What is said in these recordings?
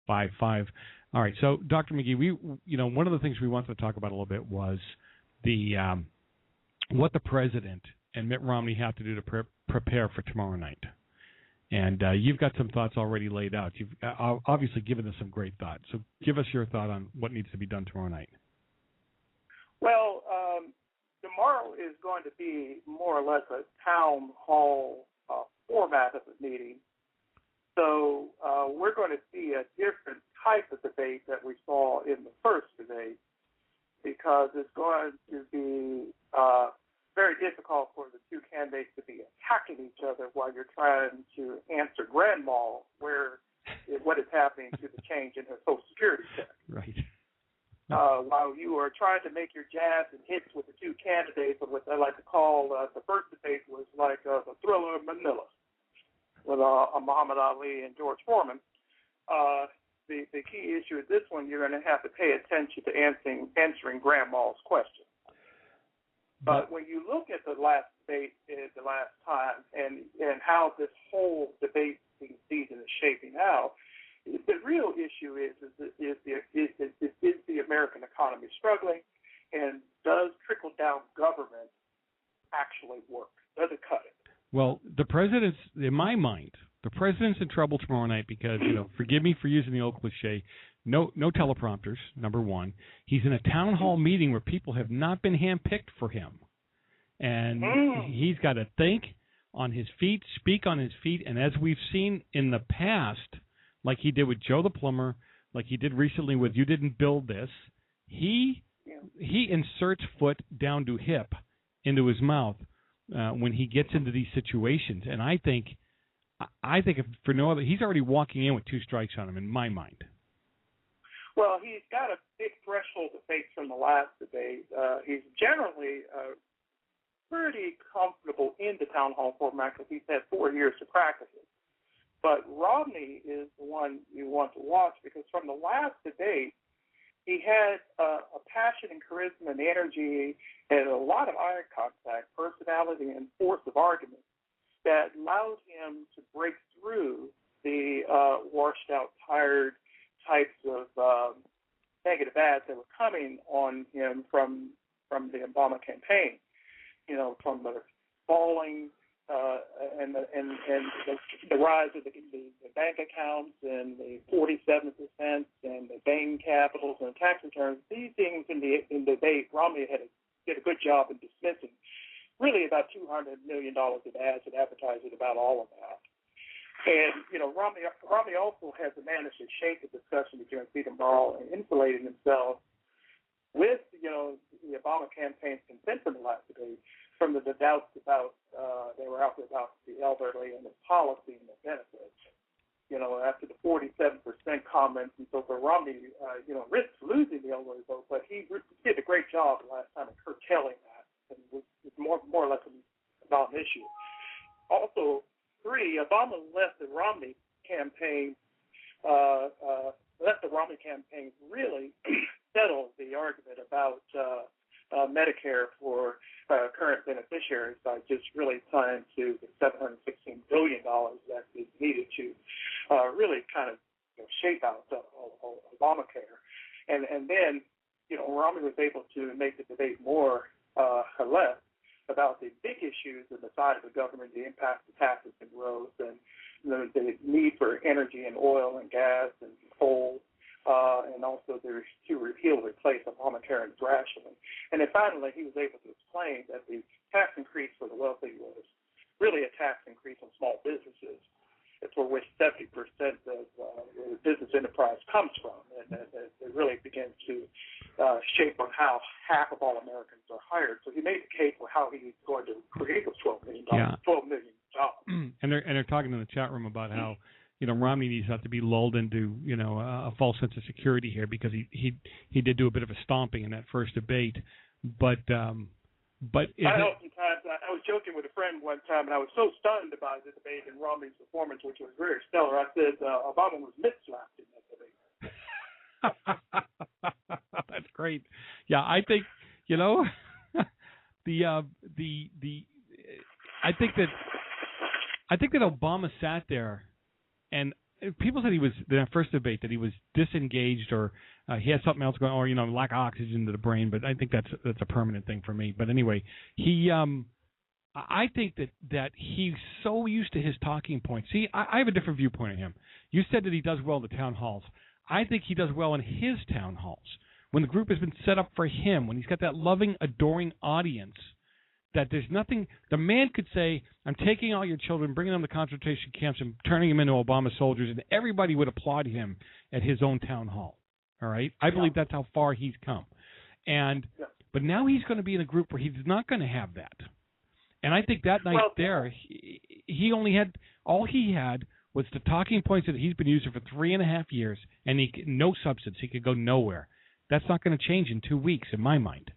888-267-1455. All right. So, Dr. McGee, one of the things we wanted to talk about a little bit was the what the president and Mitt Romney have to do to prepare for tomorrow night. And you've got some thoughts already laid out. You've obviously given us some great thoughts. So give us your thought on what needs to be done tomorrow night. Well, tomorrow is going to be more or less a town hall format of the meeting. So we're going to see a different type of debate that we saw in the first debate, because it's going to be very difficult for the two candidates to be attacking each other while you're trying to answer grandma what is happening to the change in her Social Security check. Right. While you are trying to make your jabs and hits with the two candidates, or what I like to call the first debate was like the Thriller of Manila with Muhammad Ali and George Foreman. The key issue is this one: you're going to have to pay attention to answering grandma's question. But when you look at the last debate the last time and how this whole debate season is shaping out, the real issue is the American economy struggling, and does trickle-down government actually work? Does it cut it? Well, the president's, in my mind, the president's in trouble tomorrow night because, forgive me for using the old cliche, no teleprompters, number one. He's in a town hall meeting where people have not been handpicked for him. And he's got to think on his feet, speak on his feet. And as we've seen in the past, like he did with Joe the Plumber, like he did recently with You Didn't Build This, he inserts foot down to hip into his mouth when he gets into these situations. And I think if for no other, he's already walking in with two strikes on him, in my mind. Well, he's got a big threshold to face from the last debate. He's generally pretty comfortable in the town hall format because he's had 4 years to practice it. But Romney is the one you want to watch, because from the last debate, he had a passion and charisma and energy and a lot of eye contact, personality, and force of argument that allowed him to break through the washed-out, tired types of negative ads that were coming on him from the Obama campaign. From the falling and the rise of the bank accounts and the 47% and the gain capitals and tax returns. These things in the debate, Romney did a good job in dismissing really about $200 million of ads and advertising about all of that. And, Romney also has managed to shape the discussion between Freedom Ball and insulating himself with, the Obama campaign's consent in the last debate from the doubts about, they were out there about the elderly and the policy and the benefits. After the 47% comments, and so for Romney, risks losing the elderly vote, but he did a great job the last time in curtailing that, and was more or less a non-issue. Also, 3, Obama left the Romney campaign really settle the argument about Medicare for current beneficiaries by just really tying to the $716 billion that is needed to really kind of shape out Obamacare. And then, Romney was able to make the debate more or less about the big issues and the size of government, the impact of taxes and growth, and the need for energy and oil and gas and coal, and also to repeal, replace Obamacare and rationing. And then finally, he was able to explain that the tax increase for the wealthy was really a tax increase on small businesses. It's for which 70% of the business enterprise comes from, and it really begins to shape on how half of all Americans are hired. So he made the case for how he's going to create those $12 million jobs. And they're talking in the chat room about how Romney needs not to be lulled into a false sense of security here, because he did do a bit of a stomping in that first debate, but I was joking with a friend one time, and I was so stunned by the debate and Romney's performance, which was very stellar. I said Obama was mid-slapped in that debate. That's great. Yeah, I think I think that Obama sat there, and people said he was in that first debate that he was disengaged or he had something else going, or lack of oxygen to the brain. But I think that's a permanent thing for me. But anyway, he I think that he's so used to his talking points. See, I have a different viewpoint of him. You said that he does well in the town halls. I think he does well in his town halls when the group has been set up for him, when he's got that loving, adoring audience. That there's nothing. The man could say, "I'm taking all your children, bringing them to concentration camps, and turning them into Obama soldiers," and everybody would applaud him at his own town hall. All right, I believe that's how far he's come. And but now he's going to be in a group where he's not going to have that. And I think that night he only had all he had was the talking points that he's been using for 3.5 years, and no substance. He could go nowhere. That's not going to change in 2 weeks, in my mind.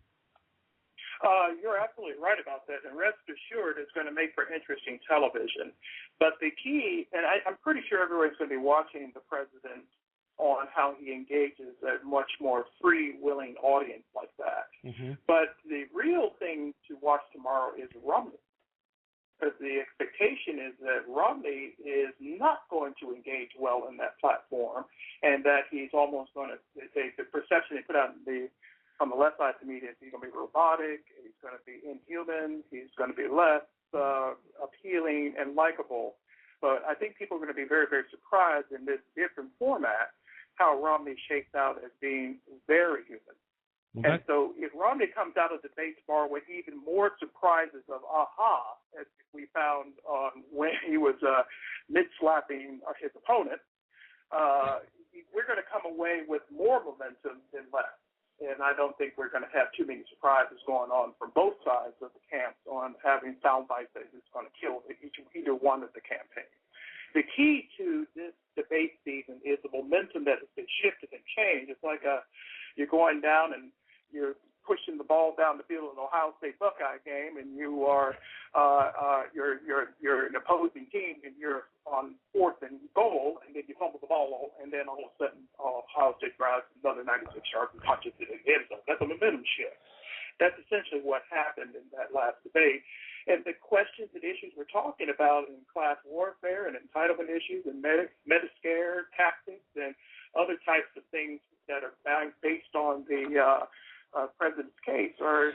You're absolutely right about that, and rest assured it's going to make for interesting television. But the key, and I'm pretty sure everyone's going to be watching the president on how he engages a much more free-willing audience like that. Mm-hmm. But the real thing to watch tomorrow is Romney, because the expectation is that Romney is not going to engage well in that platform, and that he's almost going to take the perception they put out on the left side of the media is he's going to be robotic, he's going to be inhuman, he's going to be less appealing and likable. But I think people are going to be very, very surprised in this different format how Romney shapes out as being very human. Okay. And so if Romney comes out of the debate tomorrow with even more surprises of aha, as we found when he was mid-slapping his opponent, we're going to come away with more momentum than less. And I don't think we're going to have too many surprises going on from both sides of the camps on having sound bites that is going to kill either one of the campaigns. The key to this debate season is the momentum that has been shifted and changed. It's like you're going down and you're pushing the ball down the field in an Ohio State Buckeye game, and you're an opposing team, and you're on 4th and goal, and then you fumble the ball, and then all of a sudden Ohio State drives another 96 yards and punches it in the end zone. That's a momentum shift. That's essentially what happened in that last debate. And the questions and issues we're talking about in class warfare and entitlement issues and Medicare tactics and other types of things that are based on the president's case are